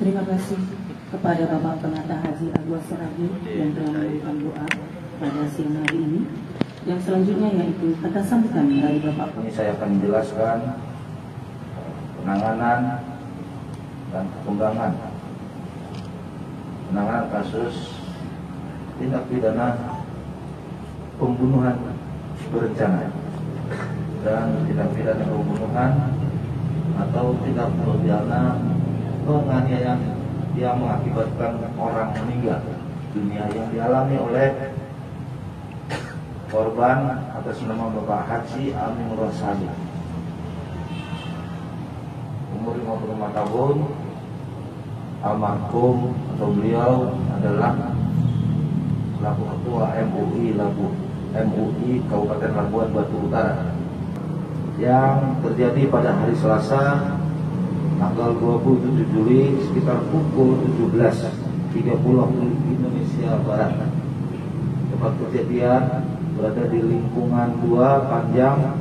Terima kasih kepada Bapak Penata Haji Agwas Seragi yang telah memberikan doa pada siang hari ini. Yang selanjutnya yaitu kata sambutan dari Bapak. Ini saya akan menjelaskan penanganan dan pengembangan kasus tindak pidana pembunuhan berencana dan tindak pidana pembunuhan atau tindak pidana penganiayaan yang mengakibatkan orang meninggal dunia yang dialami oleh korban atas nama Bapak Haji Amin Rosali, umur 55 tahun, almarhum atau beliau adalah selaku ketua MUI Kabupaten Labuan Batu Utara yang terjadi pada hari Selasa tanggal 27 Juli sekitar pukul 17.30 waktu Indonesia Barat. Tempat kejadian berada di lingkungan 2 Panjang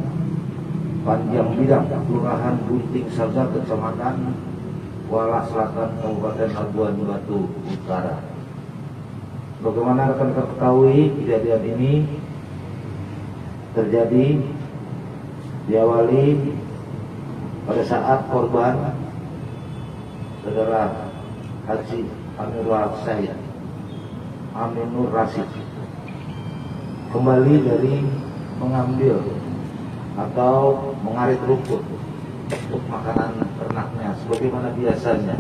Bidang, Kelurahan Bunting Saga, Kecamatan Kuala Selatan, Kabupaten Labuan Batu Utara. Bagaimana akan kita ketahui, kejadian ini terjadi diawali pada saat korban saudara Haji Aminur Rasid kembali dari mengambil atau mengarit rumput untuk makanan ternaknya sebagaimana biasanya.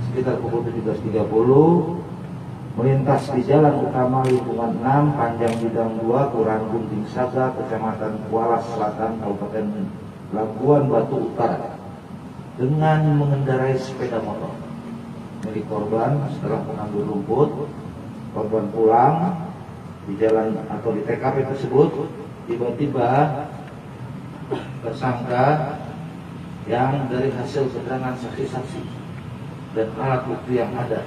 Sekitar pukul 17.30 melintas di jalan utama lingkungan 6 Panjang Bidang 2 Kelurahan Bunting Saga, Kecamatan Kuala Selatan, Kabupaten Labuan Batu Utara dengan mengendarai sepeda motor milik korban. Setelah mengambil rumput, korban pulang di jalan atau di TKP tersebut, tiba-tiba tersangka yang dari hasil keterangan saksi-saksi dan alat bukti yang ada,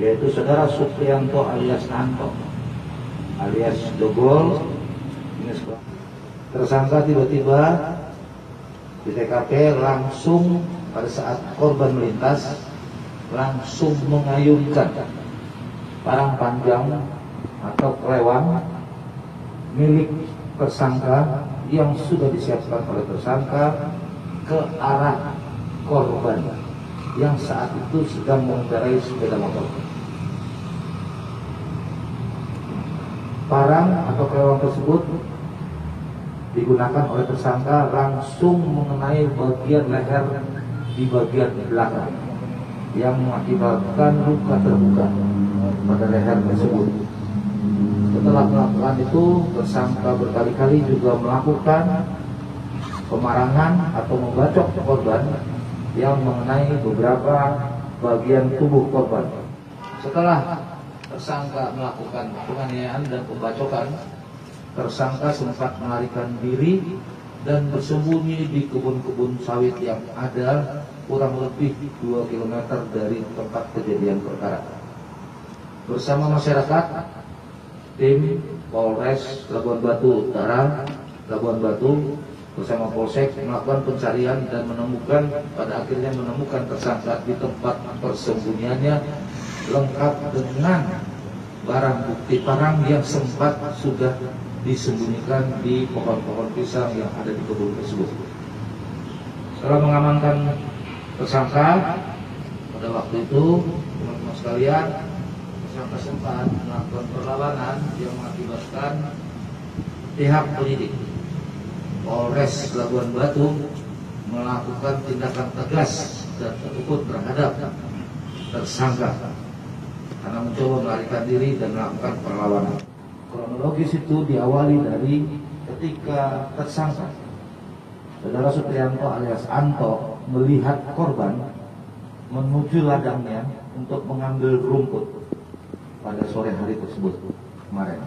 yaitu saudara Suprianto alias Anto alias Dogol, tersangka tiba-tiba di TKP langsung pada saat korban melintas langsung mengayunkan parang panjang atau kelewang milik tersangka yang sudah disiapkan oleh tersangka ke arah korban yang saat itu sedang mengendarai sepeda motor. Parang atau kelewang tersebut digunakan oleh tersangka langsung mengenai bagian leher di bagian belakang yang mengakibatkan luka terbuka pada leher tersebut. Setelah melakukan itu, tersangka berkali-kali juga melakukan pemarangan atau membacok korban yang mengenai beberapa bagian tubuh korban. Setelah tersangka melakukan penganiayaan dan pembacokan, tersangka sempat melarikan diri dan bersembunyi di kebun-kebun sawit yang ada kurang lebih 2 km dari tempat kejadian perkara. Bersama masyarakat, tim Polres Labuan Batu Utara, Labuan Batu bersama Polsek melakukan pencarian dan pada akhirnya menemukan tersangka di tempat persembunyiannya lengkap dengan barang bukti parang yang sempat sudah disembunyikan di pohon-pohon pisang yang ada di kebun tersebut. Setelah mengamankan tersangka, pada waktu itu teman-teman sekalian, tersangka sempat melakukan perlawanan yang mengakibatkan pihak penyidik Polres Labuan Batu melakukan tindakan tegas dan terukur terhadap tersangka karena mencoba melarikan diri dan melakukan perlawanan. Kronologis itu diawali dari ketika tersangka saudara Suprianto alias Anto melihat korban menuju ladangnya untuk mengambil rumput pada sore hari tersebut kemarin.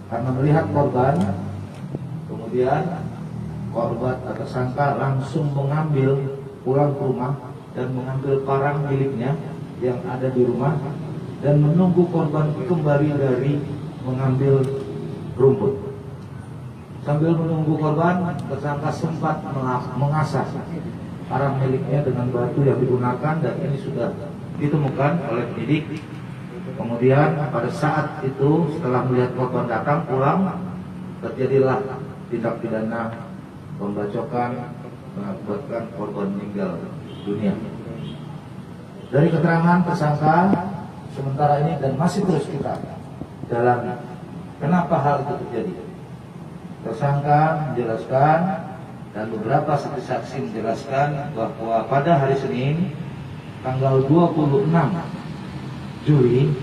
Karena melihat korban, kemudian korban atau tersangka langsung mengambil pulang ke rumah dan mengambil parang miliknya yang ada di rumah dan menunggu korban kembali dari mengambil rumput. Sambil menunggu korban, tersangka sempat mengasah barang miliknya dengan batu yang digunakan, dan ini sudah ditemukan oleh penyidik. Kemudian pada saat itu setelah melihat korban datang pulang, terjadilah tindak pidana pembacokan mengakibatkan korban meninggal dunia. Dari keterangan tersangka sementara ini dan masih terus kita dalami kenapa hal itu terjadi. Tersangka menjelaskan dan beberapa saksi menjelaskan bahwa pada hari Senin tanggal 26 Juli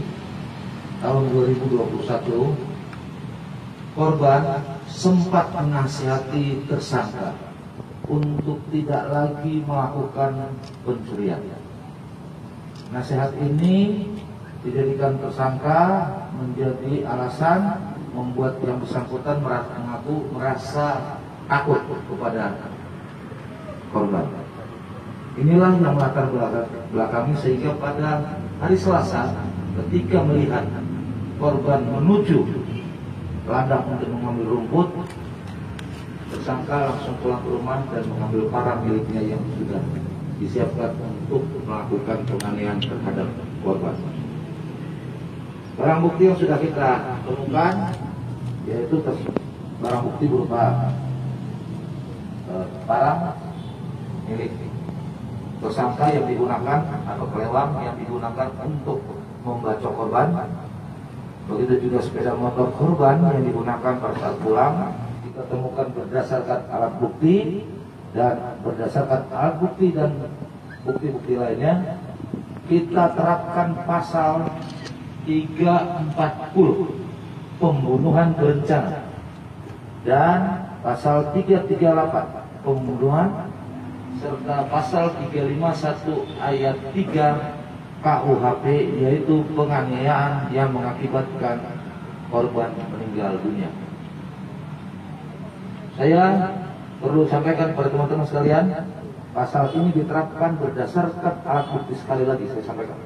tahun 2021 korban sempat menasihati tersangka untuk tidak lagi melakukan pencurian. Nasihat ini dijadikan tersangka menjadi alasan membuat yang bersangkutan merasa takut kepada korban. Inilah yang melatar belakangi sehingga pada hari Selasa ketika melihat korban menuju ladang untuk mengambil rumput, tersangka langsung pulang ke rumah dan mengambil parang miliknya yang sudah disiapkan untuk melakukan penganiayaan terhadap korban. Barang bukti yang sudah kita temukan yaitu barang bukti berupa barang milik tersangka yang digunakan atau kelewang yang digunakan untuk membacok korban. Begitu juga sepeda motor korban yang digunakan pada saat pulang. Kita temukan berdasarkan alat bukti dan berdasarkan alat bukti dan bukti-bukti lainnya, kita terapkan pasal 340 pembunuhan berencana dan pasal 338 pembunuhan serta pasal 351 ayat 3 KUHP yaitu penganiayaan yang mengakibatkan korban meninggal dunia. Saya perlu sampaikan kepada teman-teman sekalian, pasal ini diterapkan berdasarkan alat bukti. Sekali lagi saya sampaikan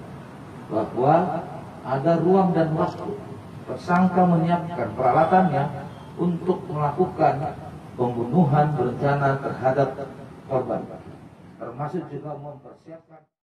bahwa ada ruang dan waktu tersangka menyiapkan peralatannya untuk melakukan pembunuhan berencana terhadap korban, termasuk juga mempersiapkan